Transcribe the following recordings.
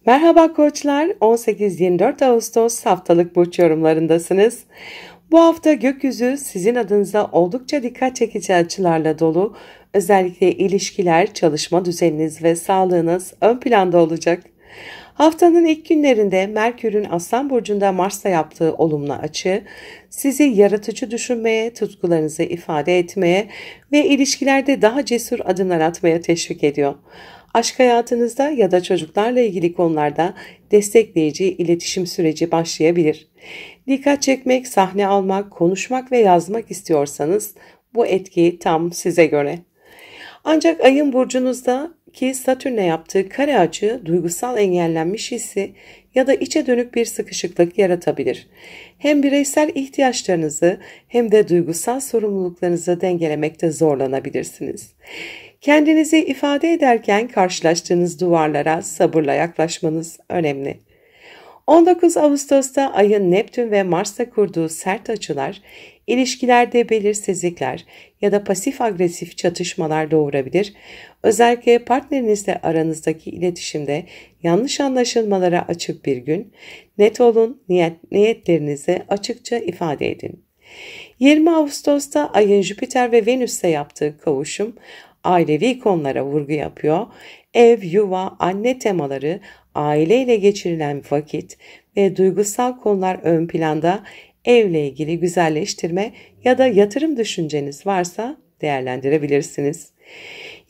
Merhaba koçlar, 18-24 Ağustos haftalık burç yorumlarındasınız. Bu hafta gökyüzü sizin adınıza oldukça dikkat çekici açılarla dolu. Özellikle ilişkiler, çalışma düzeniniz ve sağlığınız ön planda olacak. Haftanın ilk günlerinde Merkür'ün Aslan Burcu'nda Mars'la yaptığı olumlu açı, sizi yaratıcı düşünmeye, tutkularınızı ifade etmeye ve ilişkilerde daha cesur adımlar atmaya teşvik ediyor. Aşk hayatınızda ya da çocuklarla ilgili konularda destekleyici iletişim süreci başlayabilir. Dikkat çekmek, sahne almak, konuşmak ve yazmak istiyorsanız bu etki tam size göre. Ancak ayın burcunuzdaki Satürn'e yaptığı kare açı duygusal engellenmiş hissi ya da içe dönük bir sıkışıklık yaratabilir. Hem bireysel ihtiyaçlarınızı hem de duygusal sorumluluklarınızı dengelemekte zorlanabilirsiniz. Kendinizi ifade ederken karşılaştığınız duvarlara sabırla yaklaşmanız önemli. 19 Ağustos'ta ayın Neptün ve Mars'ta kurduğu sert açılar, ilişkilerde belirsizlikler ya da pasif agresif çatışmalar doğurabilir. Özellikle partnerinizle aranızdaki iletişimde yanlış anlaşılmalara açık bir gün. Net olun, niyetlerinizi açıkça ifade edin. 20 Ağustos'ta ayın Jüpiter ve Venüs'le yaptığı kavuşum, ailevi konulara vurgu yapıyor. Ev, yuva, anne temaları, aileyle geçirilen vakit ve duygusal konular ön planda. Evle ilgili güzelleştirme ya da yatırım düşünceniz varsa değerlendirebilirsiniz.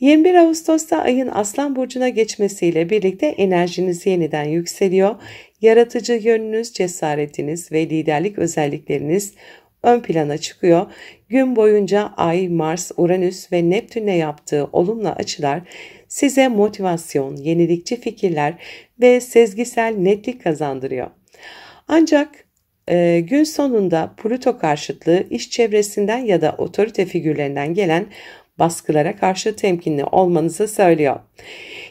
21 Ağustos'ta ayın Aslan Burcu'na geçmesiyle birlikte enerjiniz yeniden yükseliyor. Yaratıcı yönünüz, cesaretiniz ve liderlik özellikleriniz ön plana çıkıyor. Gün boyunca Ay, Mars, Uranüs ve Neptün'le yaptığı olumlu açılar size motivasyon, yenilikçi fikirler ve sezgisel netlik kazandırıyor. Ancak gün sonunda Plüto karşıtlığı iş çevresinden ya da otorite figürlerinden gelen baskılara karşı temkinli olmanızı söylüyor.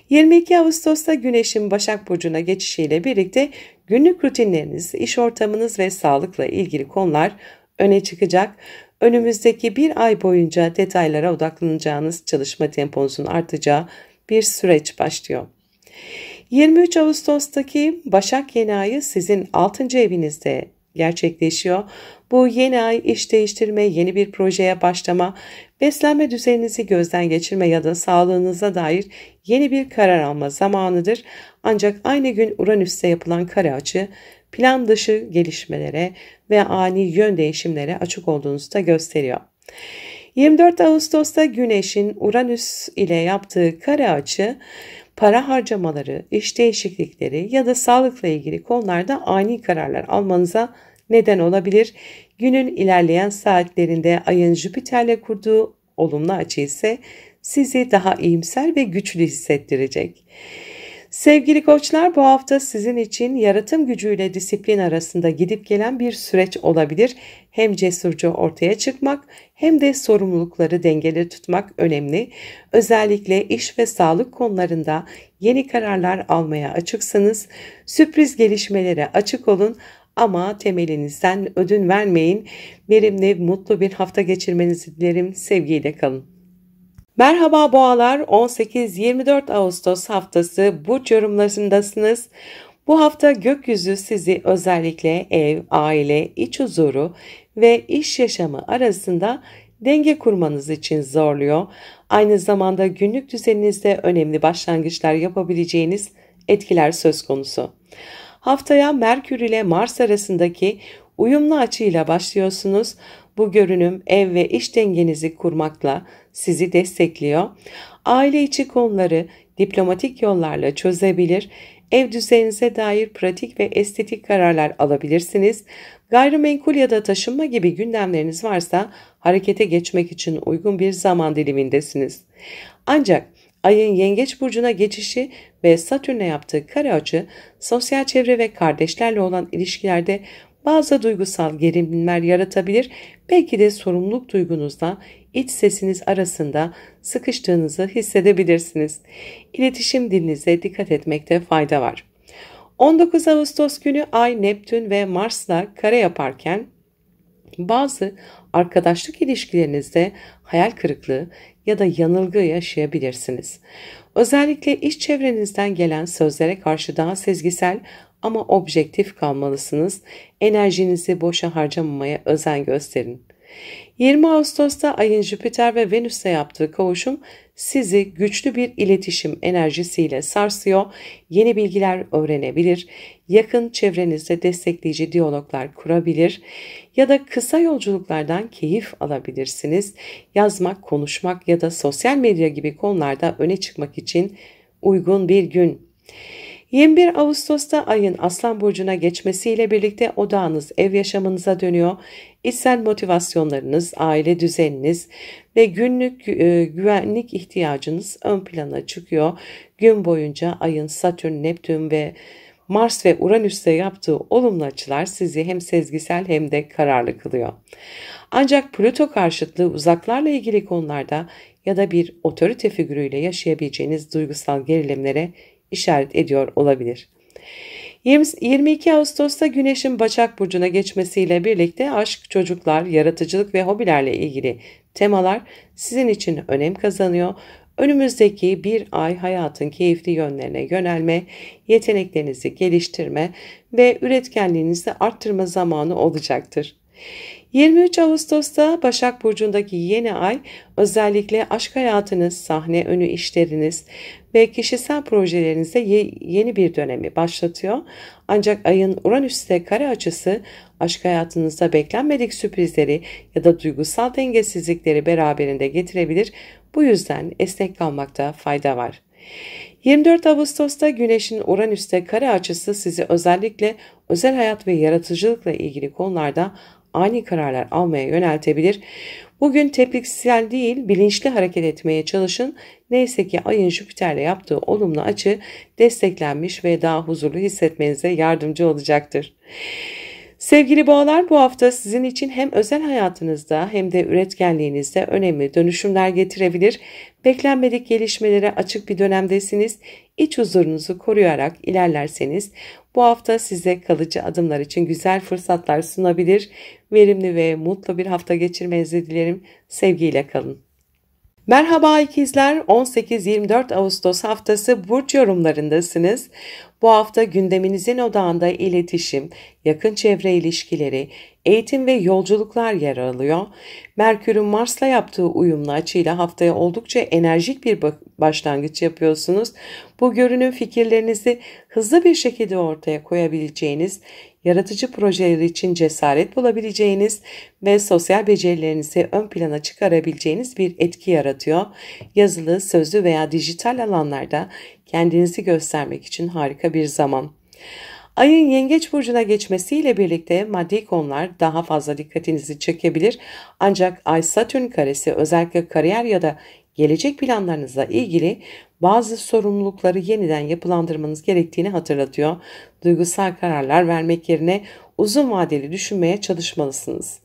22 Ağustos'ta Güneş'in Başak Burcu'na geçişiyle birlikte günlük rutinleriniz, iş ortamınız ve sağlıkla ilgili konular öne çıkacak. Önümüzdeki bir ay boyunca detaylara odaklanacağınız, çalışma temponuzun artacağı bir süreç başlıyor. 23 Ağustos'taki Başak Yeni Ayı sizin 6. evinizde gerçekleşiyor. Bu yeni ay iş değiştirme, yeni bir projeye başlama, beslenme düzeninizi gözden geçirme ya da sağlığınıza dair yeni bir karar alma zamanıdır. Ancak aynı gün Uranüs'te yapılan kare açı plan dışı gelişmelere ve ani yön değişimlere açık olduğunuzu da gösteriyor. 24 Ağustos'ta Güneş'in Uranüs ile yaptığı kare açı para harcamaları, iş değişiklikleri ya da sağlıkla ilgili konularda ani kararlar almanıza neden olabilir. Günün ilerleyen saatlerinde ayın Jüpiter'le kurduğu olumlu açı ise sizi daha iyimser ve güçlü hissettirecek. Sevgili koçlar, bu hafta sizin için yaratım gücüyle disiplin arasında gidip gelen bir süreç olabilir. Hem cesurca ortaya çıkmak hem de sorumlulukları dengeli tutmak önemli. Özellikle iş ve sağlık konularında yeni kararlar almaya açıksanız sürpriz gelişmelere açık olun ama temelinizden ödün vermeyin. Verimli, mutlu bir hafta geçirmenizi dilerim. Sevgiyle kalın. Merhaba boğalar, 18-24 Ağustos haftası burç yorumlarındasınız. Bu hafta gökyüzü sizi özellikle ev, aile, iç huzuru ve iş yaşamı arasında denge kurmanız için zorluyor. Aynı zamanda günlük düzeninizde önemli başlangıçlar yapabileceğiniz etkiler söz konusu. Haftaya Merkür ile Mars arasındaki uyumlu açıyla başlıyorsunuz. Bu görünüm ev ve iş dengenizi kurmakla sizi destekliyor. Aile içi konuları diplomatik yollarla çözebilir. Ev düzeninize dair pratik ve estetik kararlar alabilirsiniz. Gayrimenkul ya da taşınma gibi gündemleriniz varsa harekete geçmek için uygun bir zaman dilimindesiniz. Ancak ayın Yengeç Burcu'na geçişi ve Satürn'e yaptığı kare açı sosyal çevre ve kardeşlerle olan ilişkilerde bazı duygusal gerilimler yaratabilir. Belki de sorumluluk duygunuzla iç sesiniz arasında sıkıştığınızı hissedebilirsiniz. İletişim dilinize dikkat etmekte fayda var. 19 Ağustos günü Ay, Neptün ve Mars'la kare yaparken bazı arkadaşlık ilişkilerinizde hayal kırıklığı, ya da yanılgı yaşayabilirsiniz. Özellikle iş çevrenizden gelen sözlere karşı daha sezgisel ama objektif kalmalısınız. Enerjinizi boşa harcamamaya özen gösterin. 20 Ağustos'ta ayın Jüpiter ve Venüs'e yaptığı kavuşum sizi güçlü bir iletişim enerjisiyle sarsıyor, yeni bilgiler öğrenebilir, yakın çevrenizde destekleyici diyaloglar kurabilir ya da kısa yolculuklardan keyif alabilirsiniz. Yazmak, konuşmak ya da sosyal medya gibi konularda öne çıkmak için uygun bir gün. 21 Ağustos'ta ayın Aslan Burcu'na geçmesiyle birlikte odağınız ev yaşamınıza dönüyor. İçsel motivasyonlarınız, aile düzeniniz ve günlük güvenlik ihtiyacınız ön plana çıkıyor. Gün boyunca ayın Satürn, Neptün ve Mars ve Uranüs'te yaptığı olumlu açılar sizi hem sezgisel hem de kararlı kılıyor. Ancak Plüto karşıtlığı uzaklarla ilgili konularda ya da bir otorite figürüyle yaşayabileceğiniz duygusal gerilimlere işaret ediyor olabilir. 22 Ağustos'ta Güneş'in Başak Burcu'na geçmesiyle birlikte aşk, çocuklar, yaratıcılık ve hobilerle ilgili temalar sizin için önem kazanıyor. Önümüzdeki bir ay hayatın keyifli yönlerine yönelme, yeteneklerinizi geliştirme ve üretkenliğinizi arttırma zamanı olacaktır. 23 Ağustos'ta Başak Burcu'ndaki yeni ay özellikle aşk hayatınız, sahne önü işleriniz ve kişisel projelerinizde yeni bir dönemi başlatıyor. Ancak ayın Uranüs'te kare açısı aşk hayatınızda beklenmedik sürprizleri ya da duygusal dengesizlikleri beraberinde getirebilir. Bu yüzden esnek kalmakta fayda var. 24 Ağustos'ta Güneş'in Uranüs'te kare açısı sizi özellikle özel hayat ve yaratıcılıkla ilgili konularda ani kararlar almaya yöneltebilir. Bugün tepkisel değil, bilinçli hareket etmeye çalışın. Neyse ki ayın Jüpiter'le yaptığı olumlu açı desteklenmiş ve daha huzurlu hissetmenize yardımcı olacaktır. Sevgili boğalar, bu hafta sizin için hem özel hayatınızda hem de üretkenliğinizde önemli dönüşümler getirebilir. Beklenmedik gelişmelere açık bir dönemdesiniz. İç huzurunuzu koruyarak ilerlerseniz bu hafta size kalıcı adımlar için güzel fırsatlar sunabilir. Verimli ve mutlu bir hafta geçirmenizi dilerim. Sevgiyle kalın. Merhaba ikizler, 18-24 Ağustos haftası burç yorumlarındasınız. Bu hafta gündeminizin odağında iletişim, yakın çevre ilişkileri, eğitim ve yolculuklar yer alıyor. Merkür'ün Mars'la yaptığı uyumlu açıyla haftaya oldukça enerjik bir başlangıç yapıyorsunuz. Bu görünüm fikirlerinizi hızlı bir şekilde ortaya koyabileceğiniz, yaratıcı projeler için cesaret bulabileceğiniz ve sosyal becerilerinizi ön plana çıkarabileceğiniz bir etki yaratıyor. Yazılı, sözlü veya dijital alanlarda kendinizi göstermek için harika bir zaman. Ayın Yengeç Burcu'na geçmesiyle birlikte maddi konular daha fazla dikkatinizi çekebilir. Ancak Ay Satürn karesi özellikle kariyer ya da gelecek planlarınızla ilgili bazı sorumlulukları yeniden yapılandırmanız gerektiğini hatırlatıyor. Duygusal kararlar vermek yerine uzun vadeli düşünmeye çalışmalısınız.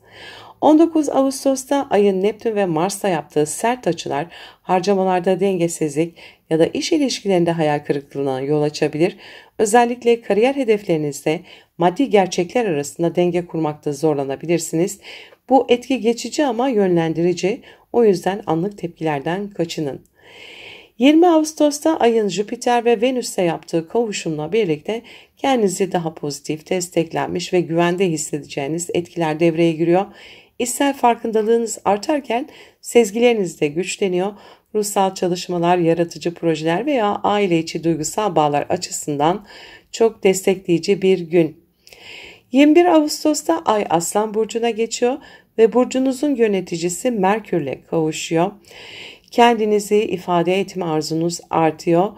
19 Ağustos'ta ayın Neptün ve Mars'ta yaptığı sert açılar harcamalarda dengesizlik ya da iş ilişkilerinde hayal kırıklığına yol açabilir. Özellikle kariyer hedeflerinizde maddi gerçekler arasında denge kurmakta zorlanabilirsiniz. Bu etki geçici ama yönlendirici. O yüzden anlık tepkilerden kaçının. 20 Ağustos'ta ayın Jüpiter ve Venüs'e yaptığı kavuşumla birlikte kendinizi daha pozitif, desteklenmiş ve güvende hissedeceğiniz etkiler devreye giriyor. İçsel farkındalığınız artarken sezgileriniz de güçleniyor. Ruhsal çalışmalar, yaratıcı projeler veya aile içi duygusal bağlar açısından çok destekleyici bir gün. 21 Ağustos'ta Ay Aslan Burcu'na geçiyor ve burcunuzun yöneticisi Merkür'le kavuşuyor. Kendinizi ifade etme arzunuz artıyor.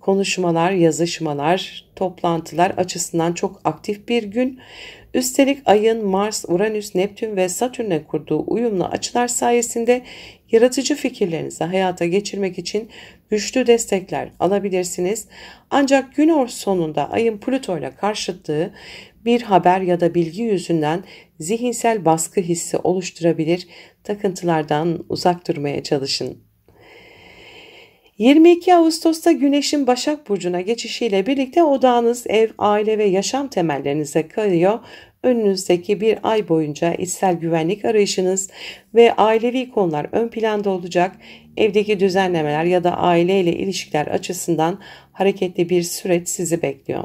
Konuşmalar, yazışmalar, toplantılar açısından çok aktif bir gün. Üstelik ayın Mars, Uranüs, Neptün ve Satürn'e kurduğu uyumlu açılar sayesinde yaratıcı fikirlerinizi hayata geçirmek için güçlü destekler alabilirsiniz. Ancak gün sonunda ayın Plüto ile karşıtlığı bir haber ya da bilgi yüzünden zihinsel baskı hissi oluşturabilir. Takıntılardan uzak durmaya çalışın. 22 Ağustos'ta Güneş'in Başak Burcu'na geçişiyle birlikte odağınız ev, aile ve yaşam temellerinize kayıyor. Önünüzdeki bir ay boyunca içsel güvenlik arayışınız ve ailevi konular ön planda olacak. Evdeki düzenlemeler ya da aileyle ilişkiler açısından hareketli bir süreç sizi bekliyor.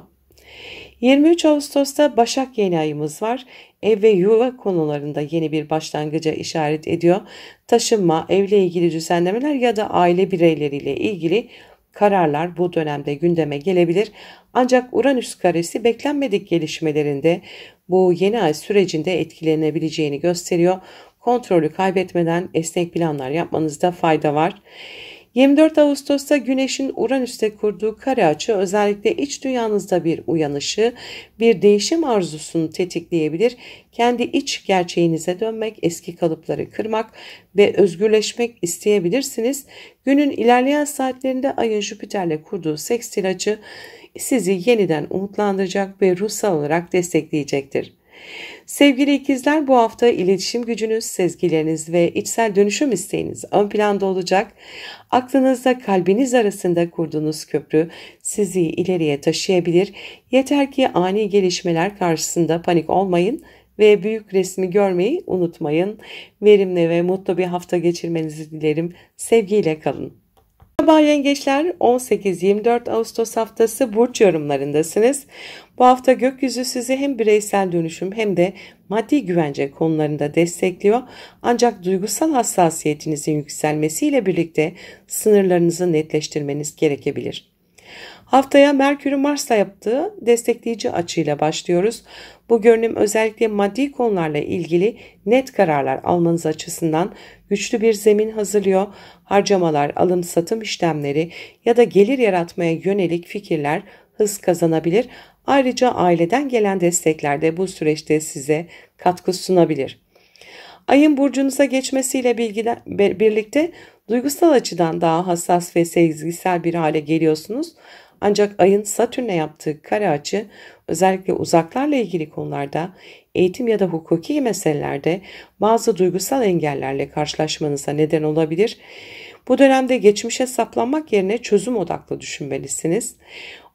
23 Ağustos'ta Başak yeni ayımız var. Ev ve yuva konularında yeni bir başlangıca işaret ediyor. Taşınma, evle ilgili düzenlemeler ya da aile bireyleriyle ilgili kararlar bu dönemde gündeme gelebilir. Ancak Uranüs karesi beklenmedik gelişmelerinde bu yeni ay sürecinde etkilenebileceğini gösteriyor. Kontrolü kaybetmeden esnek planlar yapmanızda fayda var. 24 Ağustos'ta Güneş'in Uranüs'te kurduğu kare açı özellikle iç dünyanızda bir uyanışı, bir değişim arzusunu tetikleyebilir. Kendi iç gerçeğinize dönmek, eski kalıpları kırmak ve özgürleşmek isteyebilirsiniz. Günün ilerleyen saatlerinde Ay'ın Jüpiter'le kurduğu sekstil açı sizi yeniden umutlandıracak ve ruhsal olarak destekleyecektir. Sevgili ikizler, bu hafta iletişim gücünüz, sezgileriniz ve içsel dönüşüm isteğiniz ön planda olacak. Aklınızda kalbiniz arasında kurduğunuz köprü sizi ileriye taşıyabilir. Yeter ki ani gelişmeler karşısında panik olmayın ve büyük resmi görmeyi unutmayın. Verimli ve mutlu bir hafta geçirmenizi dilerim. Sevgiyle kalın. Merhaba yengeçler, 18-24 Ağustos haftası burç yorumlarındasınız. Bu hafta gökyüzü sizi hem bireysel dönüşüm hem de maddi güvence konularında destekliyor. Ancak duygusal hassasiyetinizin yükselmesiyle birlikte sınırlarınızı netleştirmeniz gerekebilir. Haftaya Merkür'ün Mars'la yaptığı destekleyici açıyla başlıyoruz. Bu görünüm özellikle maddi konularla ilgili net kararlar almanız açısından güçlü bir zemin hazırlıyor. Harcamalar, alım-satım işlemleri ya da gelir yaratmaya yönelik fikirler hız kazanabilir. Ayrıca aileden gelen destekler de bu süreçte size katkı sunabilir. Ayın burcunuza geçmesiyle birlikte duygusal açıdan daha hassas ve sezgisel bir hale geliyorsunuz. Ancak ayın Satürn'le yaptığı kare açı özellikle uzaklarla ilgili konularda, eğitim ya da hukuki meselelerde bazı duygusal engellerle karşılaşmanıza neden olabilir. Bu dönemde geçmişe saplanmak yerine çözüm odaklı düşünmelisiniz.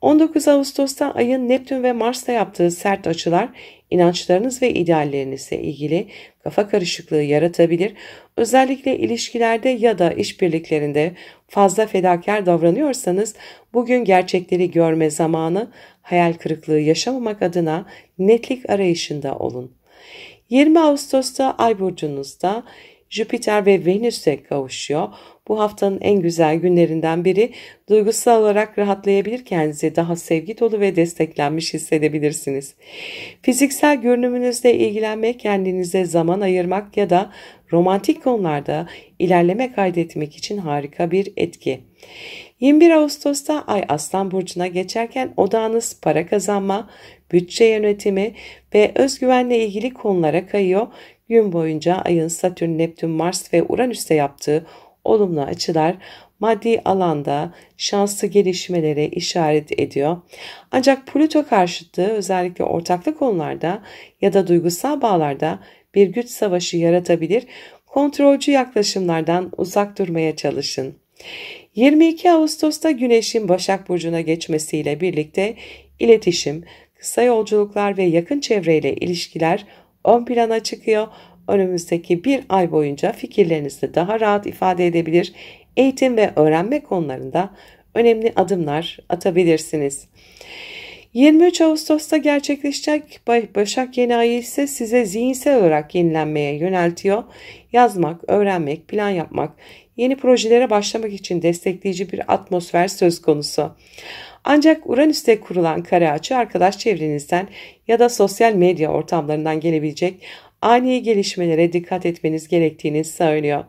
19 Ağustos'ta ayın Neptün ve Mars'ta yaptığı sert açılar inançlarınız ve ideallerinizle ilgili kafa karışıklığı yaratabilir. Özellikle ilişkilerde ya da işbirliklerinde fazla fedakar davranıyorsanız bugün gerçekleri görme zamanı, hayal kırıklığı yaşamamak adına netlik arayışında olun. 20 Ağustos'ta Ay burcunuzda Jüpiter ve Venüs'e kavuşuyor. Bu haftanın en güzel günlerinden biri. Duygusal olarak rahatlayabilir, kendinizi daha sevgi dolu ve desteklenmiş hissedebilirsiniz. Fiziksel görünümünüzle ilgilenmek, kendinize zaman ayırmak ya da romantik konularda ilerleme kaydetmek için harika bir etki. 21 Ağustos'ta Ay Aslan burcuna geçerken odağınız para kazanma, bütçe yönetimi ve özgüvenle ilgili konulara kayıyor. Gün boyunca Ay'ın Satürn, Neptün, Mars ve Uranüs'te yaptığı olumlu açılar maddi alanda şanslı gelişmelere işaret ediyor. Ancak Plüto karşıtlığı özellikle ortaklı konularda ya da duygusal bağlarda bir güç savaşı yaratabilir. Kontrolcü yaklaşımlardan uzak durmaya çalışın. 22 Ağustos'ta Güneş'in Başak Burcu'na geçmesiyle birlikte iletişim, kısa yolculuklar ve yakın çevreyle ilişkiler ön plana çıkıyor. Önümüzdeki bir ay boyunca fikirlerinizi daha rahat ifade edebilir, eğitim ve öğrenme konularında önemli adımlar atabilirsiniz. 23 Ağustos'ta gerçekleşecek Başak yeni ayı ise size zihinsel olarak yenilenmeye yöneltiyor. Yazmak, öğrenmek, plan yapmak, yeni projelere başlamak için destekleyici bir atmosfer söz konusu. Ancak Uranüs'te kurulan kare açı arkadaş çevrenizden ya da sosyal medya ortamlarından gelebilecek ani gelişmelere dikkat etmeniz gerektiğini söylüyor.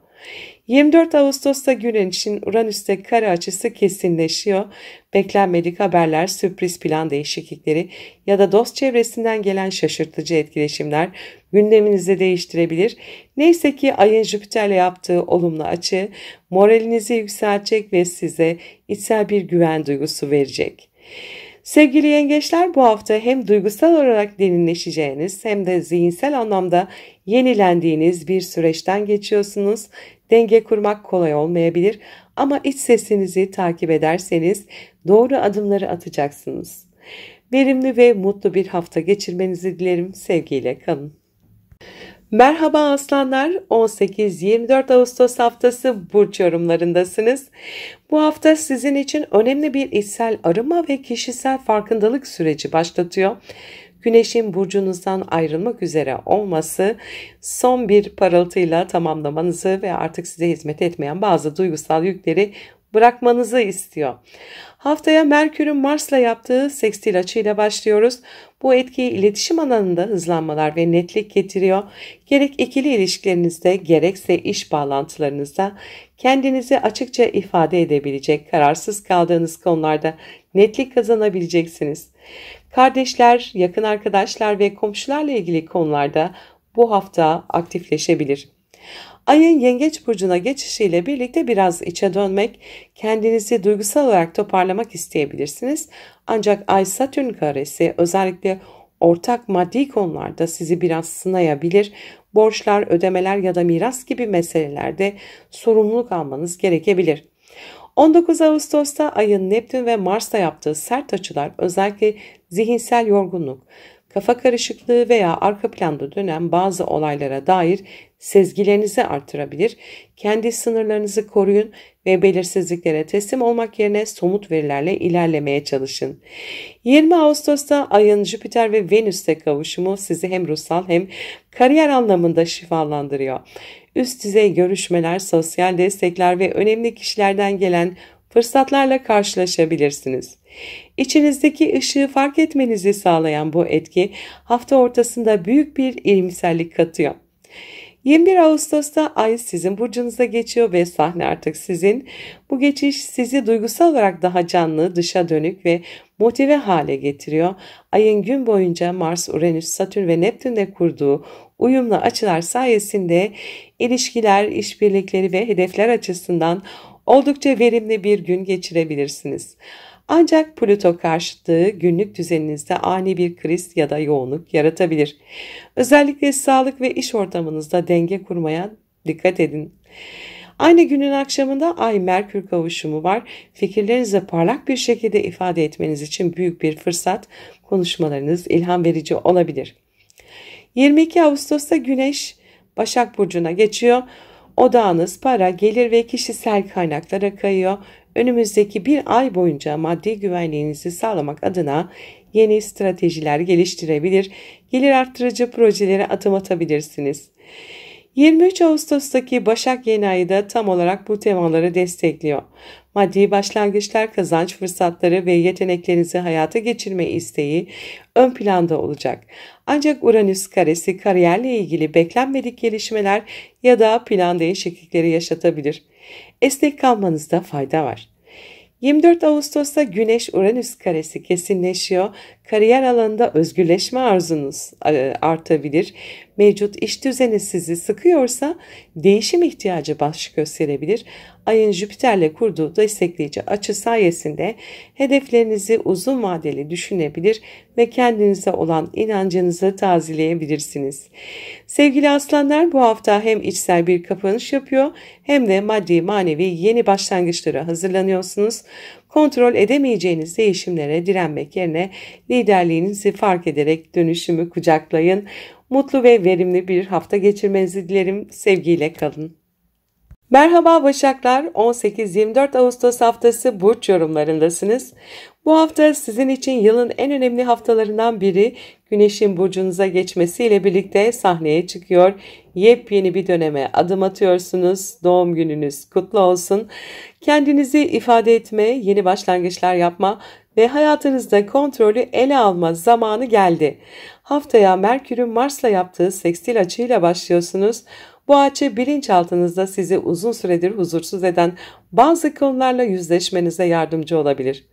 24 Ağustos'ta Güneş'in Uranüs'te kare açısı kesinleşiyor. Beklenmedik haberler, sürpriz plan değişiklikleri ya da dost çevresinden gelen şaşırtıcı etkileşimler gündeminizi değiştirebilir. Neyse ki Ay'ın Jüpiter'le yaptığı olumlu açı moralinizi yükseltecek ve size içsel bir güven duygusu verecek. Sevgili yengeçler, bu hafta hem duygusal olarak derinleşeceğiniz hem de zihinsel anlamda yenilendiğiniz bir süreçten geçiyorsunuz. Denge kurmak kolay olmayabilir ama iç sesinizi takip ederseniz doğru adımları atacaksınız. Verimli ve mutlu bir hafta geçirmenizi dilerim. Sevgiyle kalın. Merhaba aslanlar, 18-24 Ağustos haftası burç yorumlarındasınız. Bu hafta sizin için önemli bir içsel arınma ve kişisel farkındalık süreci başlatıyor. Güneşin burcunuzdan ayrılmak üzere olması son bir parıltıyla tamamlamanızı ve artık size hizmet etmeyen bazı duygusal yükleri bırakmanızı istiyor. Haftaya Merkür'ün Mars'la yaptığı sekstil açıyla başlıyoruz. Bu etki iletişim alanında hızlanmalar ve netlik getiriyor. Gerek ikili ilişkilerinizde gerekse iş bağlantılarınızda kendinizi açıkça ifade edebilecek, kararsız kaldığınız konularda netlik kazanabileceksiniz. Kardeşler, yakın arkadaşlar ve komşularla ilgili konularda bu hafta aktifleşebilir. Ayın Yengeç burcuna geçişiyle birlikte biraz içe dönmek, kendinizi duygusal olarak toparlamak isteyebilirsiniz. Ancak Ay Satürn karesi özellikle ortak maddi konularda sizi biraz sınayabilir. Borçlar, ödemeler ya da miras gibi meselelerde sorumluluk almanız gerekebilir. 19 Ağustos'ta Ay'ın Neptün ve Mars'ta yaptığı sert açılar özellikle zihinsel yorgunluk, kafa karışıklığı veya arka planda dönen bazı olaylara dair sezgilerinizi artırabilir. Kendi sınırlarınızı koruyun ve belirsizliklere teslim olmak yerine somut verilerle ilerlemeye çalışın. 20 Ağustos'ta Ay'ın Jüpiter ve Venüs'te kavuşumu sizi hem ruhsal hem kariyer anlamında şifalandırıyor. Üst düzey görüşmeler, sosyal destekler ve önemli kişilerden gelen fırsatlarla karşılaşabilirsiniz. İçinizdeki ışığı fark etmenizi sağlayan bu etki hafta ortasında büyük bir iyimserlik katıyor. 21 Ağustos'ta Ay sizin burcunuza geçiyor ve sahne artık sizin. Bu geçiş sizi duygusal olarak daha canlı, dışa dönük ve motive hale getiriyor. Ayın gün boyunca Mars, Uranüs, Satürn ve Neptün'le kurduğu uyumlu açılar sayesinde ilişkiler, işbirlikleri ve hedefler açısından oldukça verimli bir gün geçirebilirsiniz. Ancak Plüto karşıtlığı günlük düzeninizde ani bir kriz ya da yoğunluk yaratabilir. Özellikle sağlık ve iş ortamınızda denge kurmaya dikkat edin. Aynı günün akşamında Ay-Merkür kavuşumu var. Fikirlerinizi parlak bir şekilde ifade etmeniz için büyük bir fırsat. Konuşmalarınız ilham verici olabilir. 22 Ağustos'ta Güneş Başak Burcu'na geçiyor. Odağınız para, gelir ve kişisel kaynaklara kayıyor. Önümüzdeki bir ay boyunca maddi güvenliğinizi sağlamak adına yeni stratejiler geliştirebilir, gelir arttırıcı projelere adım atabilirsiniz. 23 Ağustos'taki Başak yeni ayı da tam olarak bu temaları destekliyor. Maddi başlangıçlar, kazanç fırsatları ve yeteneklerinizi hayata geçirme isteği ön planda olacak. Ancak Uranüs karesi kariyerle ilgili beklenmedik gelişmeler ya da plan değişiklikleri yaşatabilir. Esnek kalmanızda fayda var. 24 Ağustos'ta Güneş-Uranüs karesi kesinleşiyor. Kariyer alanında özgürleşme arzunuz artabilir. Mevcut iş düzeni sizi sıkıyorsa değişim ihtiyacı baş gösterebilir. Ayın Jüpiter'le kurduğu destekleyici açı sayesinde hedeflerinizi uzun vadeli düşünebilir ve kendinize olan inancınızı tazeleyebilirsiniz. Sevgili aslanlar, bu hafta hem içsel bir kapanış yapıyor hem de maddi manevi yeni başlangıçlara hazırlanıyorsunuz. Kontrol edemeyeceğiniz değişimlere direnmek yerine liderliğinizi fark ederek dönüşümü kucaklayın. Mutlu ve verimli bir hafta geçirmenizi dilerim. Sevgiyle kalın. Merhaba Başaklar, 18-24 Ağustos haftası burç yorumlarındasınız. Bu hafta sizin için yılın en önemli haftalarından biri. Güneşin burcunuza geçmesiyle birlikte sahneye çıkıyor. Yepyeni bir döneme adım atıyorsunuz. Doğum gününüz kutlu olsun. Kendinizi ifade etme, yeni başlangıçlar yapma ve hayatınızda kontrolü ele alma zamanı geldi. Haftaya Merkür'ün Mars'la yaptığı sekstil açıyla başlıyorsunuz. Bu açı bilinçaltınızda sizi uzun süredir huzursuz eden bazı konularla yüzleşmenize yardımcı olabilir.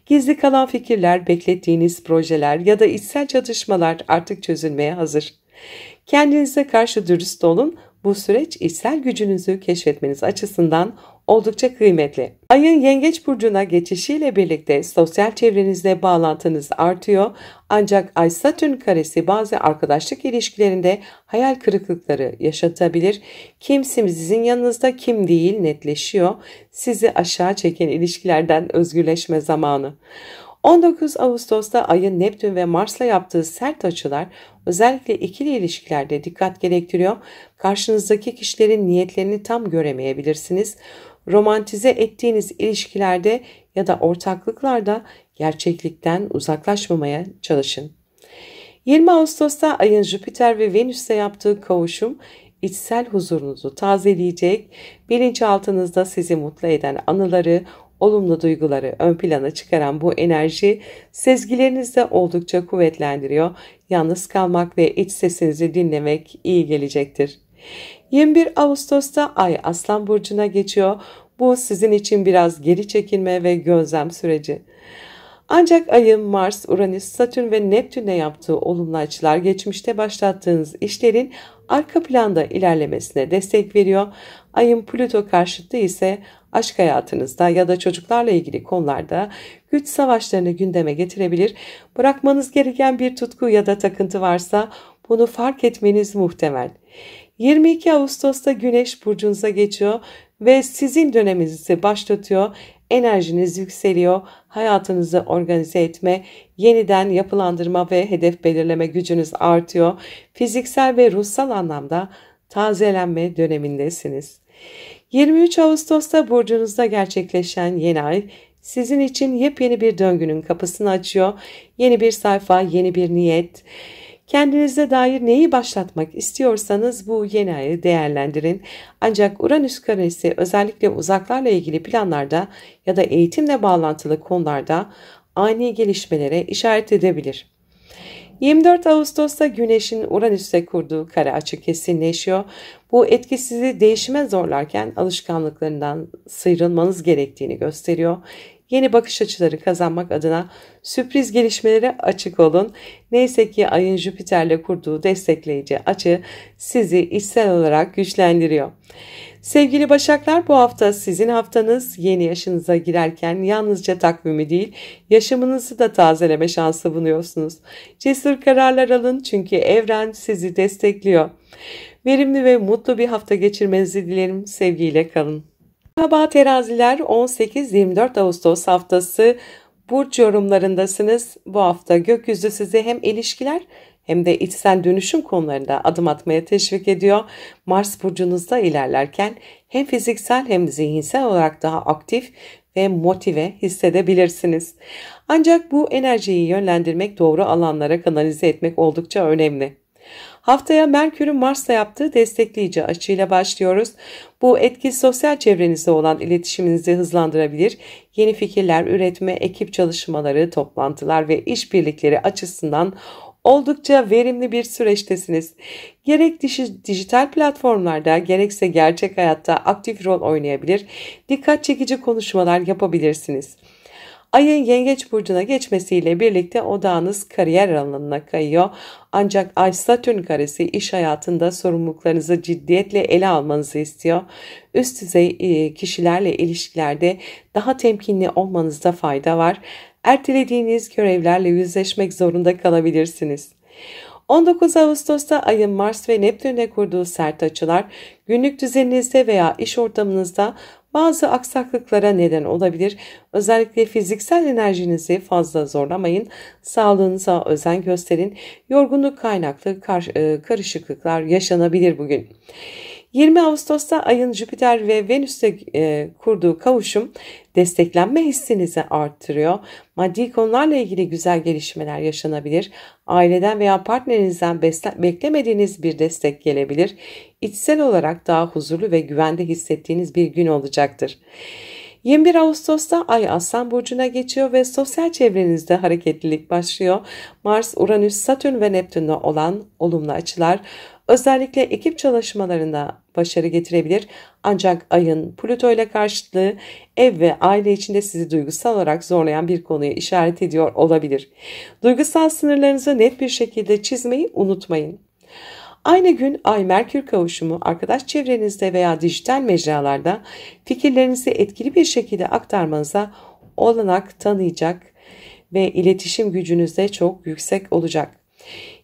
Gizli kalan fikirler, beklettiğiniz projeler ya da içsel çatışmalar artık çözülmeye hazır. Kendinize karşı dürüst olun. Bu süreç içsel gücünüzü keşfetmeniz açısından oldukça kıymetli. Ayın Yengeç burcuna geçişiyle birlikte sosyal çevrenizle bağlantınız artıyor. Ancak Ay Satürn karesi bazı arkadaşlık ilişkilerinde hayal kırıklıkları yaşatabilir. Kim sizin yanınızda, kim değil netleşiyor. Sizi aşağı çeken ilişkilerden özgürleşme zamanı. 19 Ağustos'ta ayın Neptün ve Mars'la yaptığı sert açılar özellikle ikili ilişkilerde dikkat gerektiriyor. Karşınızdaki kişilerin niyetlerini tam göremeyebilirsiniz. Romantize ettiğiniz ilişkilerde ya da ortaklıklarda gerçeklikten uzaklaşmamaya çalışın. 20 Ağustos'ta ayın Jüpiter ve Venüs'le yaptığı kavuşum içsel huzurunuzu tazeleyecek, bilinçaltınızda sizi mutlu eden anıları, olumlu duyguları ön plana çıkaran bu enerji sezgilerinizi de oldukça kuvvetlendiriyor. Yalnız kalmak ve iç sesinizi dinlemek iyi gelecektir. 21 Ağustos'ta Ay Aslan Burcu'na geçiyor. Bu sizin için biraz geri çekilme ve gözlem süreci. Ancak Ay'ın Mars, Uranüs, Satürn ve Neptün'le yaptığı olumlu açılar geçmişte başlattığınız işlerin arka planda ilerlemesine destek veriyor. Ay'ın Plüto karşıtlığı ise aşk hayatınızda ya da çocuklarla ilgili konularda güç savaşlarını gündeme getirebilir. Bırakmanız gereken bir tutku ya da takıntı varsa bunu fark etmeniz muhtemel. 22 Ağustos'ta Güneş burcunuza geçiyor ve sizin döneminizi başlatıyor. Enerjiniz yükseliyor, hayatınızı organize etme, yeniden yapılandırma ve hedef belirleme gücünüz artıyor. Fiziksel ve ruhsal anlamda tazelenme dönemindesiniz. 23 Ağustos'ta burcunuzda gerçekleşen yeni ay sizin için yepyeni bir döngünün kapısını açıyor. Yeni bir sayfa, yeni bir niyet. Kendinize dair neyi başlatmak istiyorsanız bu yeni ayı değerlendirin. Ancak Uranüs karesi özellikle uzaklarla ilgili planlarda ya da eğitimle bağlantılı konularda ani gelişmelere işaret edebilir. 24 Ağustos'ta Güneş'in Uranüs'e kurduğu kare açı kesinleşiyor. Bu etki sizi değişime zorlarken alışkanlıklarından sıyrılmanız gerektiğini gösteriyor. Yeni bakış açıları kazanmak adına sürpriz gelişmelere açık olun. Neyse ki ayın Jüpiter'le kurduğu destekleyici açı sizi içsel olarak güçlendiriyor. Sevgili Başaklar, bu hafta sizin haftanız. Yeni yaşınıza girerken yalnızca takvimi değil, yaşamınızı da tazeleme şansı buluyorsunuz. Cesur kararlar alın çünkü evren sizi destekliyor. Verimli ve mutlu bir hafta geçirmenizi dilerim. Sevgiyle kalın. Merhaba teraziler, 18-24 Ağustos haftası burç yorumlarındasınız. Bu hafta gökyüzü sizi hem ilişkiler hem de içsel dönüşüm konularında adım atmaya teşvik ediyor. Mars burcunuzda ilerlerken hem fiziksel hem zihinsel olarak daha aktif ve motive hissedebilirsiniz. Ancak bu enerjiyi yönlendirmek, doğru alanlara kanalize etmek oldukça önemli. Haftaya Merkür'ün Mars'la yaptığı destekleyici açıyla başlıyoruz. Bu etki sosyal çevrenizde olan iletişiminizi hızlandırabilir. Yeni fikirler üretme, ekip çalışmaları, toplantılar ve işbirlikleri açısından oldukça verimli bir süreçtesiniz. Gerek dijital platformlarda gerekse gerçek hayatta aktif rol oynayabilir, dikkat çekici konuşmalar yapabilirsiniz. Ayın Yengeç burcuna geçmesiyle birlikte odağınız kariyer alanına kayıyor. Ancak Ay Satürn karesi iş hayatında sorumluluklarınızı ciddiyetle ele almanızı istiyor. Üst düzey kişilerle ilişkilerde daha temkinli olmanızda fayda var. Ertelediğiniz görevlerle yüzleşmek zorunda kalabilirsiniz. 19 Ağustos'ta ayın Mars ve Neptün'le kurduğu sert açılar günlük düzeninizde veya iş ortamınızda bazı aksaklıklara neden olabilir. Özellikle fiziksel enerjinizi fazla zorlamayın. Sağlığınıza özen gösterin. Yorgunluk kaynaklı karışıklıklar yaşanabilir bugün. 20 Ağustos'ta ayın Jüpiter ve Venüs'le kurduğu kavuşum desteklenme hissinizi arttırıyor. Maddi konularla ilgili güzel gelişmeler yaşanabilir. Aileden veya partnerinizden beklemediğiniz bir destek gelebilir. İçsel olarak daha huzurlu ve güvende hissettiğiniz bir gün olacaktır. 21 Ağustos'ta Ay Aslan Burcu'na geçiyor ve sosyal çevrenizde hareketlilik başlıyor. Mars, Uranüs, Satürn ve Neptün'le olan olumlu açılar özellikle ekip çalışmalarında başarı getirebilir. Ancak ayın Plüto ile karşıtlığı ev ve aile içinde sizi duygusal olarak zorlayan bir konuyu işaret ediyor olabilir. Duygusal sınırlarınızı net bir şekilde çizmeyi unutmayın. Aynı gün Ay-Merkür kavuşumu arkadaş çevrenizde veya dijital mecralarda fikirlerinizi etkili bir şekilde aktarmanıza olanak tanıyacak ve iletişim gücünüz de çok yüksek olacak.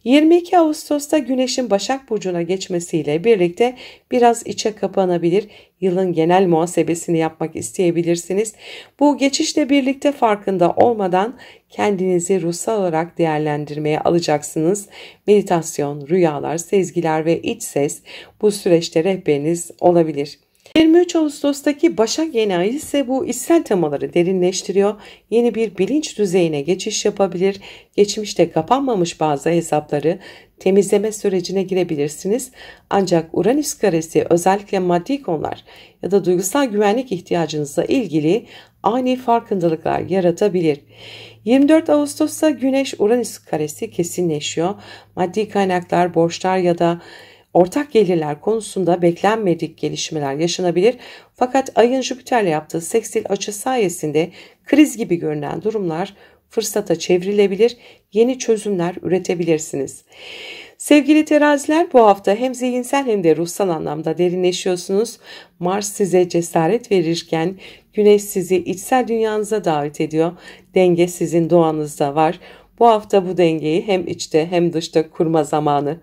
22 Ağustos'ta Güneş'in Başak Burcu'na geçmesiyle birlikte biraz içe kapanabilir, yılın genel muhasebesini yapmak isteyebilirsiniz. Bu geçişle birlikte farkında olmadan kendinizi ruhsal olarak değerlendirmeye alacaksınız. Meditasyon, rüyalar, sezgiler ve iç ses bu süreçte rehberiniz olabilir. 23 Ağustos'taki Başak yeni ayı ise bu içsel temaları derinleştiriyor. Yeni bir bilinç düzeyine geçiş yapabilir. Geçmişte kapanmamış bazı hesapları temizleme sürecine girebilirsiniz. Ancak Uranüs karesi özellikle maddi konular ya da duygusal güvenlik ihtiyacınızla ilgili ani farkındalıklar yaratabilir. 24 Ağustos'ta Güneş-Uranüs karesi kesinleşiyor. Maddi kaynaklar, borçlar ya da ortak gelirler konusunda beklenmedik gelişmeler yaşanabilir. Fakat ayın Jüpiter'le yaptığı seksil açı sayesinde kriz gibi görünen durumlar fırsata çevrilebilir, yeni çözümler üretebilirsiniz. Sevgili teraziler, bu hafta hem zihinsel hem de ruhsal anlamda derinleşiyorsunuz. Mars size cesaret verirken Güneş sizi içsel dünyanıza davet ediyor. Denge sizin doğanızda var. Bu hafta bu dengeyi hem içte hem dışta kurma zamanı.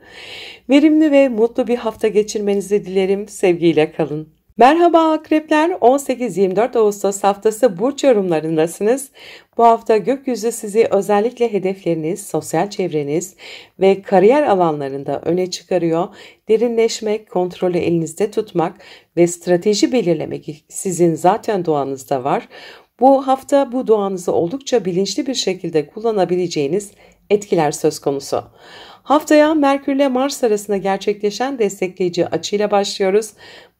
Verimli ve mutlu bir hafta geçirmenizi dilerim. Sevgiyle kalın. Merhaba akrepler, 18-24 Ağustos haftası burç yorumlarındasınız. Bu hafta gökyüzü sizi özellikle hedefleriniz, sosyal çevreniz ve kariyer alanlarında öne çıkarıyor. Derinleşmek, kontrolü elinizde tutmak ve strateji belirlemek sizin zaten doğanızda var. Bu hafta bu doğanızı oldukça bilinçli bir şekilde kullanabileceğiniz etkiler söz konusu. Haftaya Merkür ile Mars arasında gerçekleşen destekleyici açıyla başlıyoruz.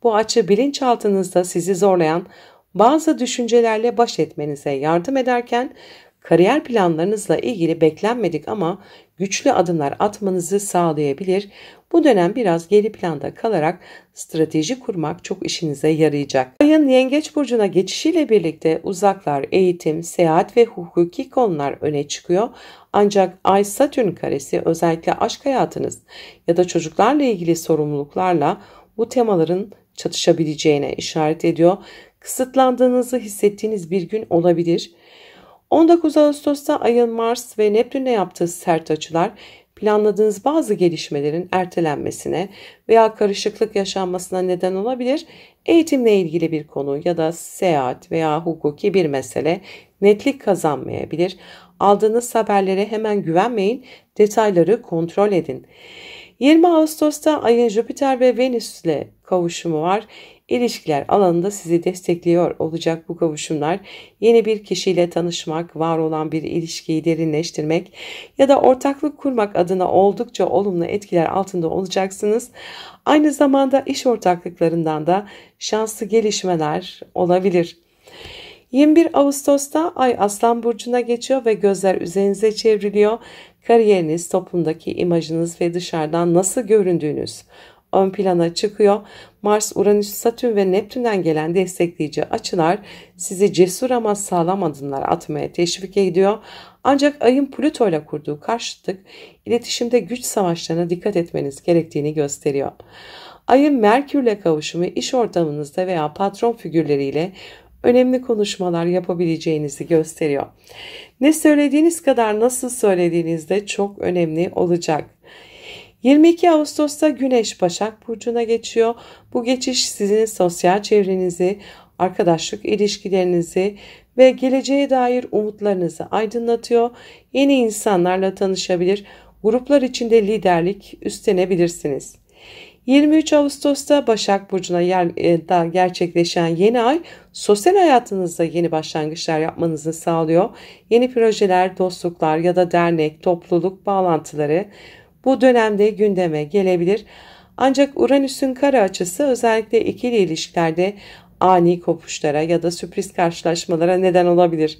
Bu açı bilinçaltınızda sizi zorlayan bazı düşüncelerle baş etmenize yardım ederken kariyer planlarınızla ilgili beklenmedik ama güçlü adımlar atmanızı sağlayabilir. Bu dönem biraz geri planda kalarak strateji kurmak çok işinize yarayacak. Ayın Yengeç Burcu'na geçişiyle birlikte uzaklar, eğitim, seyahat ve hukuki konular öne çıkıyor. Ancak Ay-Satürn karesi özellikle aşk hayatınız ya da çocuklarla ilgili sorumluluklarla bu temaların çatışabileceğine işaret ediyor. Kısıtlandığınızı hissettiğiniz bir gün olabilir. 19 Ağustos'ta Ay'ın Mars ve Neptün'le yaptığı sert açılar planladığınız bazı gelişmelerin ertelenmesine veya karışıklık yaşanmasına neden olabilir. Eğitimle ilgili bir konu ya da seyahat veya hukuki bir mesele netlik kazanmayabilir. Aldığınız haberlere hemen güvenmeyin, detayları kontrol edin. 20 Ağustos'ta Ay'ın Jüpiter ve Venüs'le kavuşumu var. İlişkiler alanında sizi destekliyor olacak bu kavuşumlar. Yeni bir kişiyle tanışmak, var olan bir ilişkiyi derinleştirmek ya da ortaklık kurmak adına oldukça olumlu etkiler altında olacaksınız. Aynı zamanda iş ortaklıklarından da şanslı gelişmeler olabilir. 21 Ağustos'ta Ay Aslan Burcu'na geçiyor ve gözler üzerinize çevriliyor. Kariyeriniz, toplumdaki imajınız ve dışarıdan nasıl göründüğünüz ön plana çıkıyor. Mars, Uranüs, Satürn ve Neptün'den gelen destekleyici açılar sizi cesur ama sağlam adımlar atmaya teşvik ediyor. Ancak Ay'ın Plüto ile kurduğu karşıtlık iletişimde güç savaşlarına dikkat etmeniz gerektiğini gösteriyor. Ay'ın Merkür'le kavuşumu iş ortamınızda veya patron figürleriyle önemli konuşmalar yapabileceğinizi gösteriyor. Ne söylediğiniz kadar nasıl söylediğiniz de çok önemli olacak. 22 Ağustos'ta Güneş Başak Burcu'na geçiyor. Bu geçiş sizin sosyal çevrenizi, arkadaşlık ilişkilerinizi ve geleceğe dair umutlarınızı aydınlatıyor. Yeni insanlarla tanışabilir, gruplar içinde liderlik üstlenebilirsiniz. 23 Ağustos'ta Başak Burcu'na gerçekleşen yeni ay sosyal hayatınızda yeni başlangıçlar yapmanızı sağlıyor. Yeni projeler, dostluklar ya da dernek, topluluk bağlantıları bu dönemde gündeme gelebilir. Ancak Uranüs'ün kare açısı özellikle ikili ilişkilerde ani kopuşlara ya da sürpriz karşılaşmalara neden olabilir.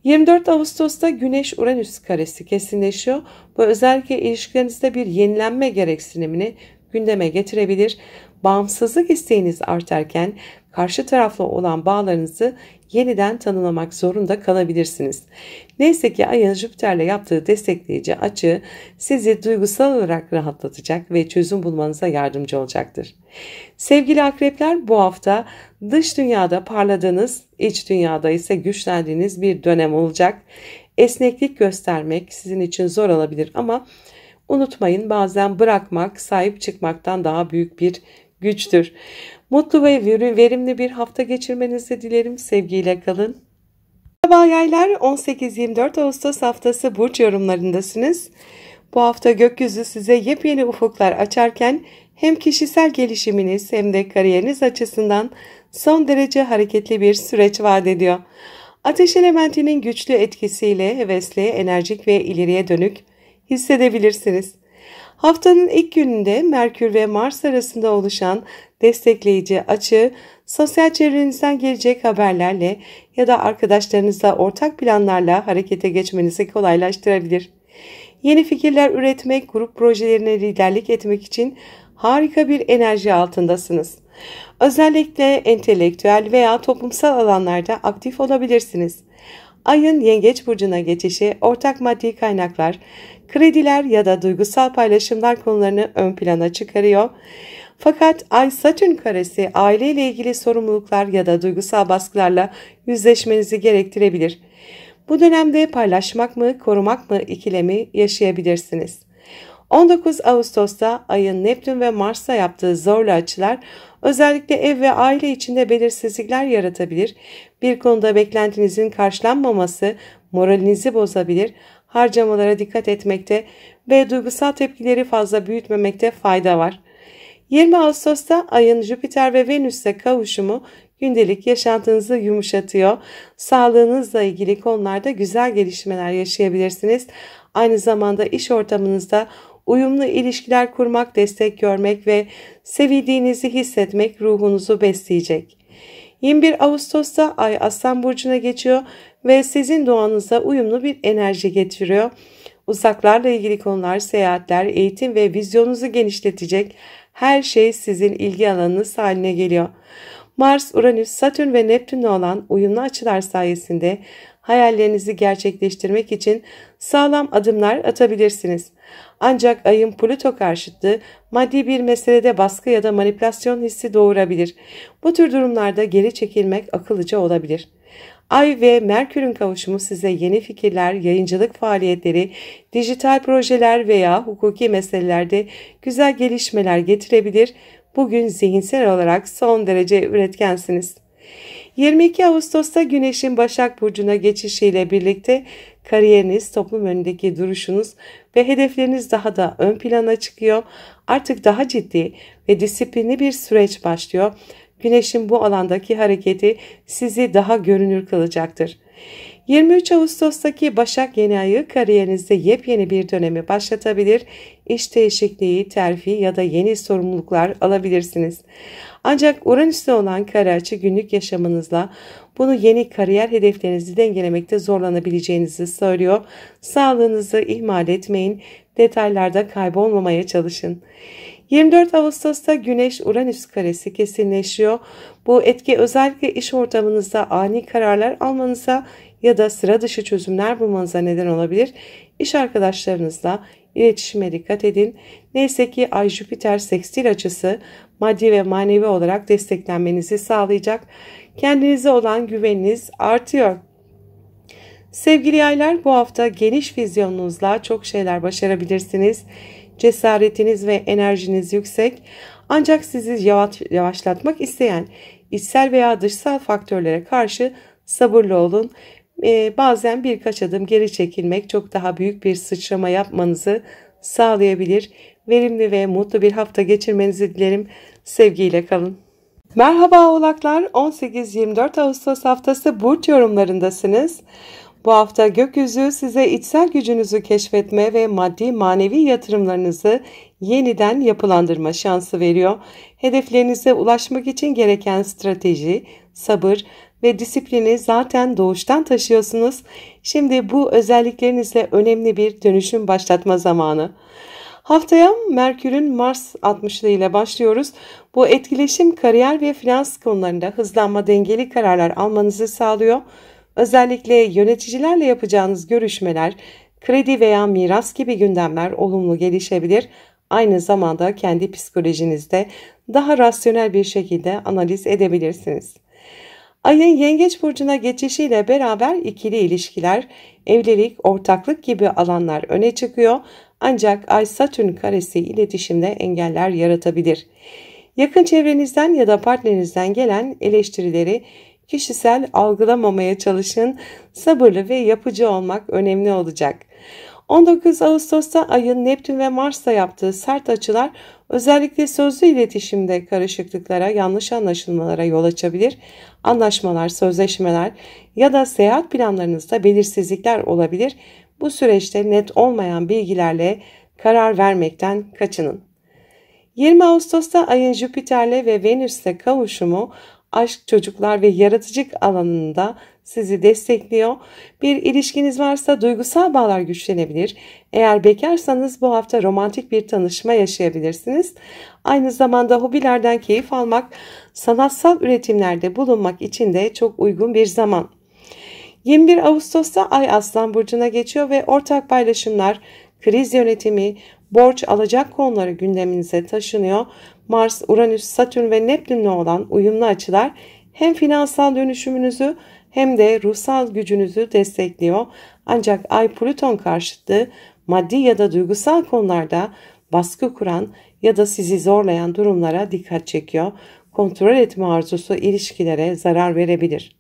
24 Ağustos'ta Güneş-Uranüs karesi kesinleşiyor. Bu özellikle ilişkilerinizde bir yenilenme gereksinimini gündeme getirebilir. Bağımsızlık isteğiniz artarken karşı tarafla olan bağlarınızı yeniden tanımlamak zorunda kalabilirsiniz. Neyse ki Ay'ın Jüpiter'le yaptığı destekleyici açı sizi duygusal olarak rahatlatacak ve çözüm bulmanıza yardımcı olacaktır. Sevgili akrepler, bu hafta dış dünyada parladığınız, iç dünyada ise güçlendiğiniz bir dönem olacak. esneklik göstermek sizin için zor olabilir ama unutmayın, bazen bırakmak sahip çıkmaktan daha büyük bir güçtür. Mutlu ve verimli bir hafta geçirmenizi dilerim. Sevgiyle kalın. Merhaba yaylar, 18-24 Ağustos haftası burç yorumlarındasınız. Bu hafta gökyüzü size yepyeni ufuklar açarken hem kişisel gelişiminiz hem de kariyeriniz açısından son derece hareketli bir süreç vaat ediyor. Ateş elementinin güçlü etkisiyle hevesli, enerjik ve ileriye dönük hissedebilirsiniz. Haftanın ilk gününde Merkür ve Mars arasında oluşan destekleyici açı, sosyal çevrenizden gelecek haberlerle ya da arkadaşlarınızla ortak planlarla harekete geçmenizi kolaylaştırabilir. Yeni fikirler üretmek, grup projelerine liderlik etmek için harika bir enerji altındasınız. Özellikle entelektüel veya toplumsal alanlarda aktif olabilirsiniz. Ayın Yengeç burcuna geçişi ortak maddi kaynaklar, krediler ya da duygusal paylaşımlar konularını ön plana çıkarıyor. Fakat Ay Satürn karesi aileyle ilgili sorumluluklar ya da duygusal baskılarla yüzleşmenizi gerektirebilir. Bu dönemde paylaşmak mı, korumak mı ikilemi yaşayabilirsiniz. 19 Ağustos'ta Ay'ın Neptün ve Mars'a yaptığı zorlu açılar özellikle ev ve aile içinde belirsizlikler yaratabilir. Bir konuda beklentinizin karşılanmaması moralinizi bozabilir. Harcamalara dikkat etmekte ve duygusal tepkileri fazla büyütmemekte fayda var. 20 Ağustos'ta Ay'ın Jüpiter ve Venüs'e kavuşumu gündelik yaşantınızı yumuşatıyor. Sağlığınızla ilgili konularda güzel gelişmeler yaşayabilirsiniz. Aynı zamanda iş ortamınızda uyumlu ilişkiler kurmak, destek görmek ve sevildiğinizi hissetmek ruhunuzu besleyecek. 21 Ağustos'ta Ay Aslan burcuna geçiyor ve sizin doğanıza uyumlu bir enerji getiriyor. Uzaklarla ilgili konular, seyahatler, eğitim ve vizyonunuzu genişletecek her şey sizin ilgi alanınız haline geliyor. Mars, Uranüs, Satürn ve Neptün'le olan uyumlu açılar sayesinde hayallerinizi gerçekleştirmek için sağlam adımlar atabilirsiniz. Ancak Ay'ın Plüto karşıtlığı maddi bir meselede baskı ya da manipülasyon hissi doğurabilir. Bu tür durumlarda geri çekilmek akıllıca olabilir. Ay ve Merkür'ün kavuşumu size yeni fikirler, yayıncılık faaliyetleri, dijital projeler veya hukuki meselelerde güzel gelişmeler getirebilir. Bugün zihinsel olarak son derece üretkensiniz. 22 Ağustos'ta Güneş'in Başak Burcu'na geçişiyle birlikte kariyeriniz, toplum önündeki duruşunuz ve hedefleriniz daha da ön plana çıkıyor. Artık daha ciddi ve disiplinli bir süreç başlıyor. Güneş'in bu alandaki hareketi sizi daha görünür kılacaktır. 23 Ağustos'taki Başak yeni ayı kariyerinizde yepyeni bir dönemi başlatabilir. İş değişikliği, terfi ya da yeni sorumluluklar alabilirsiniz. Ancak Uranüs'le olan kare açı günlük yaşamınızla bunu yeni kariyer hedeflerinizi dengelemekte zorlanabileceğinizi söylüyor. Sağlığınızı ihmal etmeyin, detaylarda kaybolmamaya çalışın. 24 Ağustos'ta Güneş-Uranüs karesi kesinleşiyor. Bu etki özellikle iş ortamınızda ani kararlar almanıza ya da sıra dışı çözümler bulmanıza neden olabilir. İş arkadaşlarınızla iletişime dikkat edin. Neyse ki Ay-Jüpiter sekstil açısı maddi ve manevi olarak desteklenmenizi sağlayacak. Kendinize olan güveniniz artıyor. Sevgili yaylar, bu hafta geniş vizyonunuzla çok şeyler başarabilirsiniz. Cesaretiniz ve enerjiniz yüksek. Ancak sizi yavaşlatmak isteyen içsel veya dışsal faktörlere karşı sabırlı olun. Bazen birkaç adım geri çekilmek çok daha büyük bir sıçrama yapmanızı sağlayabilir. Verimli ve mutlu bir hafta geçirmenizi dilerim. Sevgiyle kalın. Merhaba Oğlaklar, 18-24 Ağustos haftası burç yorumlarındasınız. Bu hafta gökyüzü size içsel gücünüzü keşfetme ve maddi manevi yatırımlarınızı yeniden yapılandırma şansı veriyor. Hedeflerinize ulaşmak için gereken strateji, sabır ve disiplini zaten doğuştan taşıyorsunuz. Şimdi bu özelliklerinizle önemli bir dönüşüm başlatma zamanı. Haftaya Merkür'ün Mars 60'lı ile başlıyoruz. Bu etkileşim kariyer ve finans konularında hızlanma, dengeli kararlar almanızı sağlıyor. Özellikle yöneticilerle yapacağınız görüşmeler, kredi veya miras gibi gündemler olumlu gelişebilir. Aynı zamanda kendi psikolojinizde daha rasyonel bir şekilde analiz edebilirsiniz. Ayın Yengeç burcuna geçişiyle beraber ikili ilişkiler, evlilik, ortaklık gibi alanlar öne çıkıyor. Ancak Ay Satürn karesi iletişimde engeller yaratabilir. Yakın çevrenizden ya da partnerinizden gelen eleştirileri kişisel algılamamaya çalışın. Sabırlı ve yapıcı olmak önemli olacak. 19 Ağustos'ta Ay'ın Neptün ve Mars'ta yaptığı sert açılar özellikle sözlü iletişimde karışıklıklara, yanlış anlaşılmalara yol açabilir. Anlaşmalar, sözleşmeler ya da seyahat planlarınızda belirsizlikler olabilir. Bu süreçte net olmayan bilgilerle karar vermekten kaçının. 20 Ağustos'ta Ay'ın Jüpiter'le ve Venüs'le kavuşumu aşk, çocuklar ve yaratıcılık alanında sizi destekliyor. Bir ilişkiniz varsa duygusal bağlar güçlenebilir. Eğer bekarsanız bu hafta romantik bir tanışma yaşayabilirsiniz. Aynı zamanda hobilerden keyif almak, sanatsal üretimlerde bulunmak için de çok uygun bir zaman. 21 Ağustos'ta Ay Aslan burcuna geçiyor ve ortak paylaşımlar, kriz yönetimi, borç alacak konuları gündeminize taşınıyor. Mars, Uranüs, Satürn ve Neptün'le olan uyumlu açılar hem finansal dönüşümünüzü hem de ruhsal gücünüzü destekliyor. Ancak Ay Plüton karşıtlığı maddi ya da duygusal konularda baskı kuran ya da sizi zorlayan durumlara dikkat çekiyor. Kontrol etme arzusu ilişkilere zarar verebilir.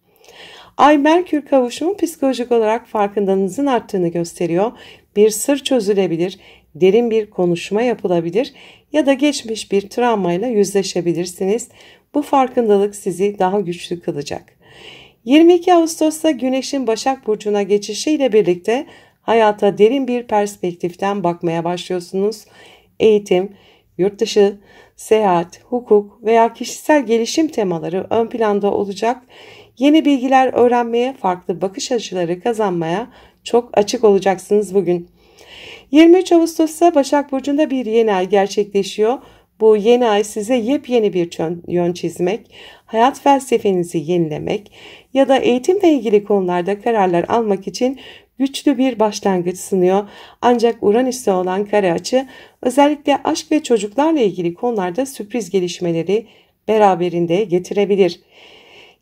Ay Merkür kavuşumu psikolojik olarak farkındalığınızın arttığını gösteriyor. Bir sır çözülebilir, derin bir konuşma yapılabilir ya da geçmiş bir travmayla yüzleşebilirsiniz. Bu farkındalık sizi daha güçlü kılacak. 22 Ağustos'ta Güneş'in Başak Burcu'na geçişiyle birlikte hayata derin bir perspektiften bakmaya başlıyorsunuz. Eğitim, yurt dışı, seyahat, hukuk veya kişisel gelişim temaları ön planda olacak. Yeni bilgiler öğrenmeye, farklı bakış açıları kazanmaya çok açık olacaksınız bugün. 23 Ağustos'ta Başak Burcu'nda bir yeni ay gerçekleşiyor. Bu yeni ay size yepyeni bir yön çizmek, hayat felsefenizi yenilemek ya da eğitimle ilgili konularda kararlar almak için güçlü bir başlangıç sunuyor. Ancak Uranüs'te olan kare açı özellikle aşk ve çocuklarla ilgili konularda sürpriz gelişmeleri beraberinde getirebilir.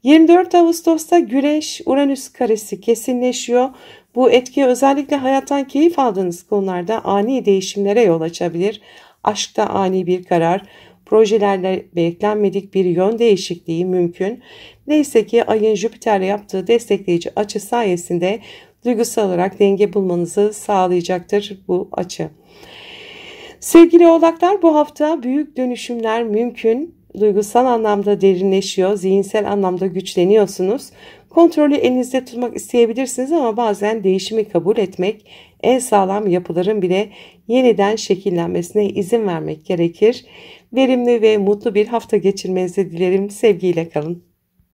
24 Ağustos'ta Güneş-Uranüs karesi kesinleşiyor. Bu etki özellikle hayattan keyif aldığınız konularda ani değişimlere yol açabilir. Aşkta ani bir karar, projelerle beklenmedik bir yön değişikliği mümkün. Neyse ki Ay'ın Jüpiter'le yaptığı destekleyici açı sayesinde duygusal olarak denge bulmanızı sağlayacaktır bu açı. Sevgili oğlaklar, bu hafta büyük dönüşümler mümkün. Duygusal anlamda derinleşiyor, zihinsel anlamda güçleniyorsunuz. Kontrolü elinizde tutmak isteyebilirsiniz ama bazen değişimi kabul etmek, en sağlam yapıların bile yeniden şekillenmesine izin vermek gerekir. Verimli ve mutlu bir hafta geçirmenizi dilerim. Sevgiyle kalın.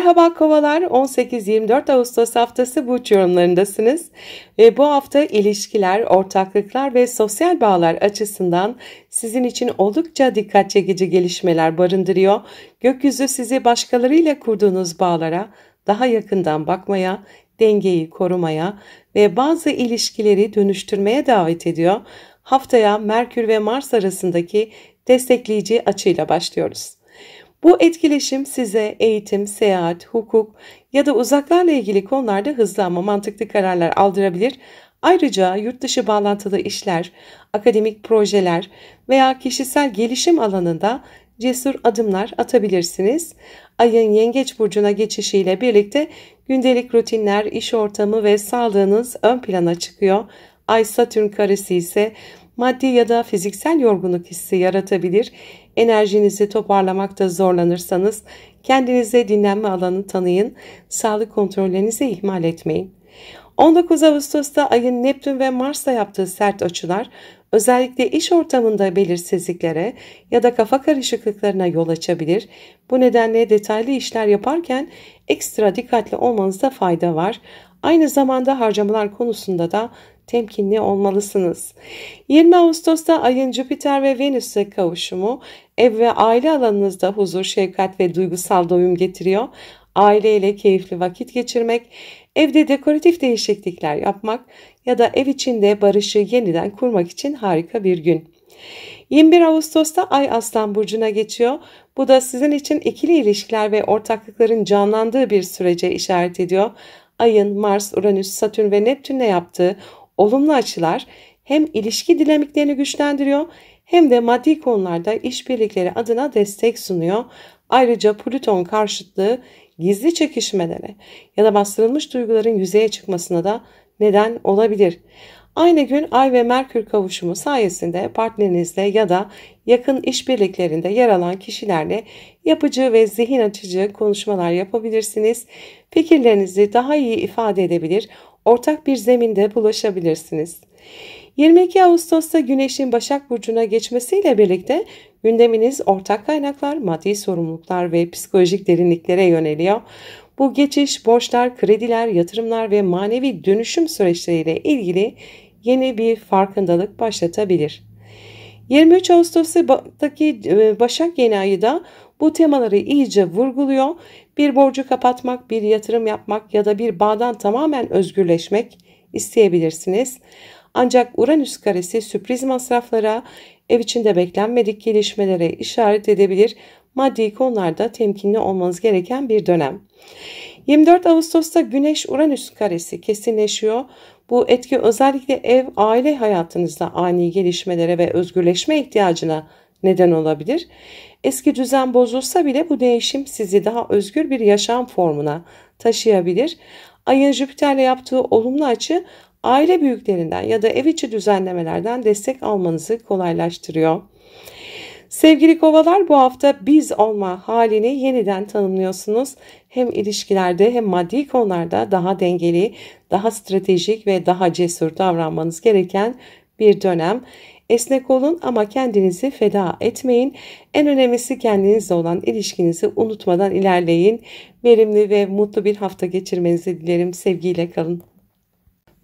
Merhaba kovalar, 18-24 Ağustos haftası burç yorumlarındasınız ve bu hafta ilişkiler, ortaklıklar ve sosyal bağlar açısından sizin için oldukça dikkat çekici gelişmeler barındırıyor. Gökyüzü sizi başkalarıyla kurduğunuz bağlara daha yakından bakmaya, dengeyi korumaya ve bazı ilişkileri dönüştürmeye davet ediyor. Haftaya Merkür ve Mars arasındaki destekleyici açıyla başlıyoruz. Bu etkileşim size eğitim, seyahat, hukuk ya da uzaklarla ilgili konularda hızlı ama mantıklı kararlar aldırabilir. Ayrıca yurt dışı bağlantılı işler, akademik projeler veya kişisel gelişim alanında cesur adımlar atabilirsiniz. Ayın Yengeç burcuna geçişiyle birlikte gündelik rutinler, iş ortamı ve sağlığınız ön plana çıkıyor. Ay Satürn karesi ise maddi ya da fiziksel yorgunluk hissi yaratabilir. Enerjinizi toparlamakta zorlanırsanız kendinize dinlenme alanı tanıyın. Sağlık kontrollerinizi ihmal etmeyin. 19 Ağustos'ta Ay'ın Neptün ve Mars'la yaptığı sert açılar özellikle iş ortamında belirsizliklere ya da kafa karışıklıklarına yol açabilir. Bu nedenle detaylı işler yaparken ekstra dikkatli olmanızda fayda var. Aynı zamanda harcamalar konusunda da temkinli olmalısınız. 20 Ağustos'ta Ay'ın Jüpiter ve Venüs'e kavuşumu ev ve aile alanınızda huzur, şefkat ve duygusal doyum getiriyor. Aileyle keyifli vakit geçirmek, evde dekoratif değişiklikler yapmak ya da ev içinde barışı yeniden kurmak için harika bir gün. 21 Ağustos'ta Ay Aslan Burcu'na geçiyor. Bu da sizin için ikili ilişkiler ve ortaklıkların canlandığı bir sürece işaret ediyor. Ayın Mars, Uranüs, Satürn ve Neptün'le yaptığı olumlu açılar hem ilişki dinamiklerini güçlendiriyor hem de maddi konularda işbirlikleri adına destek sunuyor. Ayrıca Plüton karşıtlığı gizli çekişmelere ya da bastırılmış duyguların yüzeye çıkmasına da neden olabilir. Aynı gün Ay ve Merkür kavuşumu sayesinde partnerinizle ya da yakın işbirliklerinde yer alan kişilerle yapıcı ve zihin açıcı konuşmalar yapabilirsiniz. Fikirlerinizi daha iyi ifade edebilir, ortak bir zeminde bulaşabilirsiniz. 22 Ağustos'ta Güneş'in Başak Burcu'na geçmesiyle birlikte gündeminiz ortak kaynaklar, maddi sorumluluklar ve psikolojik derinliklere yöneliyor. Bu geçiş borçlar, krediler, yatırımlar ve manevi dönüşüm süreçleriyle ilgili yeni bir farkındalık başlatabilir. 23 Ağustos'taki Başak yeni ayı da bu temaları iyice vurguluyor. Bir borcu kapatmak, bir yatırım yapmak ya da bir bağdan tamamen özgürleşmek isteyebilirsiniz. Ancak Uranüs karesi sürpriz masraflara, ev içinde beklenmedik gelişmelere işaret edebilir. Maddi konularda temkinli olmanız gereken bir dönem. 24 Ağustos'ta Güneş-Uranüs karesi kesinleşiyor. Bu etki özellikle ev, aile hayatınızda ani gelişmelere ve özgürleşme ihtiyacına neden olabilir. Eski düzen bozulsa bile bu değişim sizi daha özgür bir yaşam formuna taşıyabilir. Ayın Jüpiter'le yaptığı olumlu açı aile büyüklerinden ya da ev içi düzenlemelerden destek almanızı kolaylaştırıyor. Sevgili kovalar, bu hafta biz olma halini yeniden tanımlıyorsunuz. Hem ilişkilerde hem maddi konularda daha dengeli, daha stratejik ve daha cesur davranmanız gereken bir dönem. Esnek olun ama kendinizi feda etmeyin. En önemlisi kendinizle olan ilişkinizi unutmadan ilerleyin. Verimli ve mutlu bir hafta geçirmenizi dilerim. Sevgiyle kalın.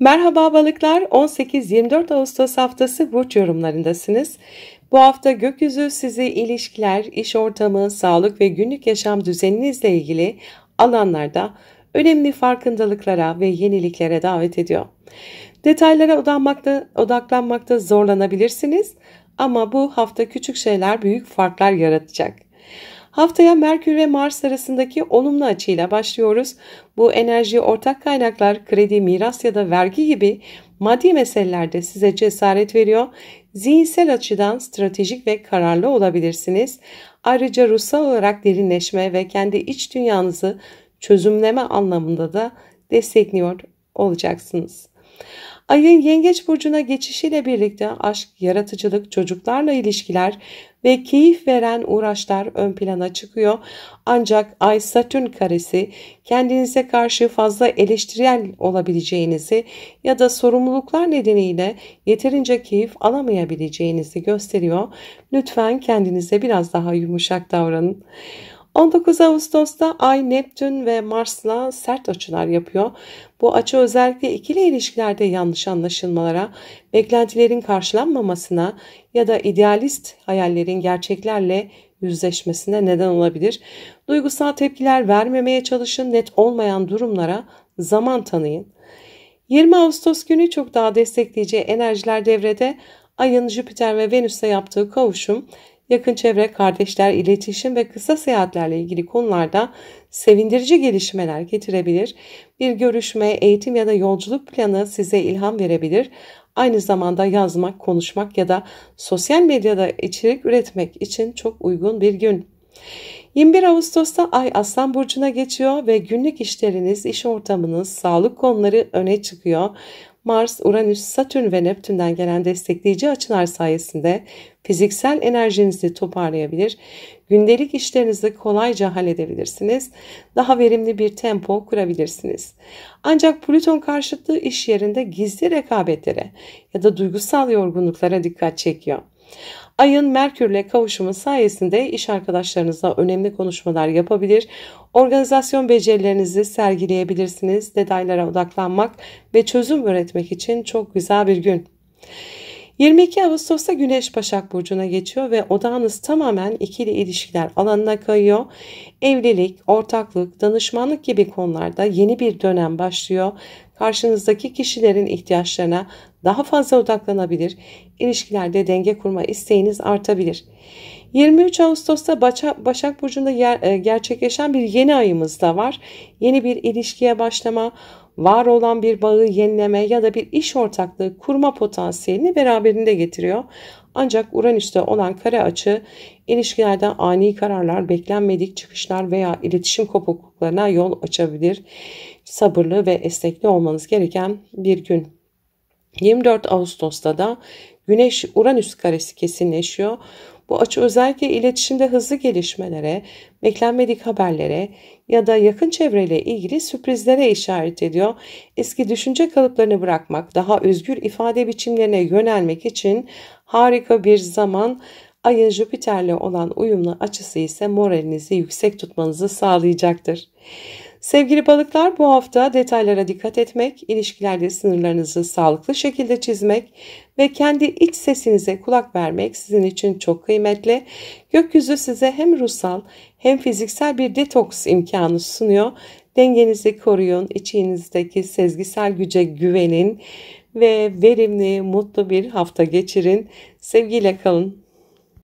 Merhaba balıklar, 18-24 Ağustos haftası burç yorumlarındasınız. Bu hafta gökyüzü sizi ilişkiler, iş ortamı, sağlık ve günlük yaşam düzeninizle ilgili alanlarda önemli farkındalıklara ve yeniliklere davet ediyor. Detaylara odaklanmakta zorlanabilirsiniz ama bu hafta küçük şeyler büyük farklar yaratacak. Haftaya Merkür ve Mars arasındaki olumlu açıyla başlıyoruz. Bu enerji ortak kaynaklar, kredi, miras ya da vergi gibi maddi meselelerde size cesaret veriyor. Zihinsel açıdan stratejik ve kararlı olabilirsiniz. Ayrıca ruhsal olarak derinleşme ve kendi iç dünyanızı çözümleme anlamında da destekliyor olacaksınız. Ayın Yengeç Burcu'na geçişiyle birlikte aşk, yaratıcılık, çocuklarla ilişkiler ve keyif veren uğraşlar ön plana çıkıyor. Ancak Ay Satürn karesi kendinize karşı fazla eleştirel olabileceğinizi ya da sorumluluklar nedeniyle yeterince keyif alamayabileceğinizi gösteriyor. Lütfen kendinize biraz daha yumuşak davranın. 19 Ağustos'ta Ay, Neptün ve Mars'la sert açılar yapıyor. Bu açı özellikle ikili ilişkilerde yanlış anlaşılmalara, beklentilerin karşılanmamasına ya da idealist hayallerin gerçeklerle yüzleşmesine neden olabilir. Duygusal tepkiler vermemeye çalışın, net olmayan durumlara zaman tanıyın. 20 Ağustos günü çok daha destekleyici enerjiler devrede. Ayın Jüpiter ve Venüs'e yaptığı kavuşum, yakın çevre, kardeşler, iletişim ve kısa seyahatlerle ilgili konularda sevindirici gelişmeler getirebilir. Bir görüşme, eğitim ya da yolculuk planı size ilham verebilir. Aynı zamanda yazmak, konuşmak ya da sosyal medyada içerik üretmek için çok uygun bir gün. 21 Ağustos'ta Ay Aslan Burcu'na geçiyor ve günlük işleriniz, iş ortamınız, sağlık konuları öne çıkıyor. Mars, Uranüs, Satürn ve Neptün'den gelen destekleyici açılar sayesinde fiziksel enerjinizi toparlayabilir, gündelik işlerinizi kolayca halledebilirsiniz, daha verimli bir tempo kurabilirsiniz. Ancak Plüton karşıtlığı iş yerinde gizli rekabetlere ya da duygusal yorgunluklara dikkat çekiyor. Ayın Merkürle kavuşumu sayesinde iş arkadaşlarınızla önemli konuşmalar yapabilir, organizasyon becerilerinizi sergileyebilirsiniz. Detaylara odaklanmak ve çözüm üretmek için çok güzel bir gün. 22 Ağustos'ta Güneş Başak Burcu'na geçiyor ve odağınız tamamen ikili ilişkiler alanına kayıyor. Evlilik, ortaklık, danışmanlık gibi konularda yeni bir dönem başlıyor. karşınızdaki kişilerin ihtiyaçlarına daha fazla odaklanabilir, ilişkilerde denge kurma isteğiniz artabilir. 23 Ağustos'ta Başak Burcu'nda gerçekleşen bir yeni ayımız da var. Yeni bir ilişkiye başlama, var olan bir bağı yenileme ya da bir iş ortaklığı kurma potansiyelini beraberinde getiriyor. Ancak Uranüs'te olan kare açı ilişkilerde ani kararlar, beklenmedik çıkışlar veya iletişim kopukluklarına yol açabilir. Sabırlı ve esnekli olmanız gereken bir gün. 24 Ağustos'ta da Güneş-Uranüs karesi kesinleşiyor. Bu açı özellikle iletişimde hızlı gelişmelere, beklenmedik haberlere ya da yakın çevreyle ilgili sürprizlere işaret ediyor. Eski düşünce kalıplarını bırakmak, daha özgür ifade biçimlerine yönelmek için harika bir zaman. Ayın Jüpiter'le olan uyumlu açısı ise moralinizi yüksek tutmanızı sağlayacaktır. Sevgili balıklar, bu hafta detaylara dikkat etmek, ilişkilerde sınırlarınızı sağlıklı şekilde çizmek ve kendi iç sesinize kulak vermek sizin için çok kıymetli. Gökyüzü size hem ruhsal hem fiziksel bir detoks imkanı sunuyor. Dengenizi koruyun, içinizdeki sezgisel güce güvenin ve verimli, mutlu bir hafta geçirin. Sevgiyle kalın.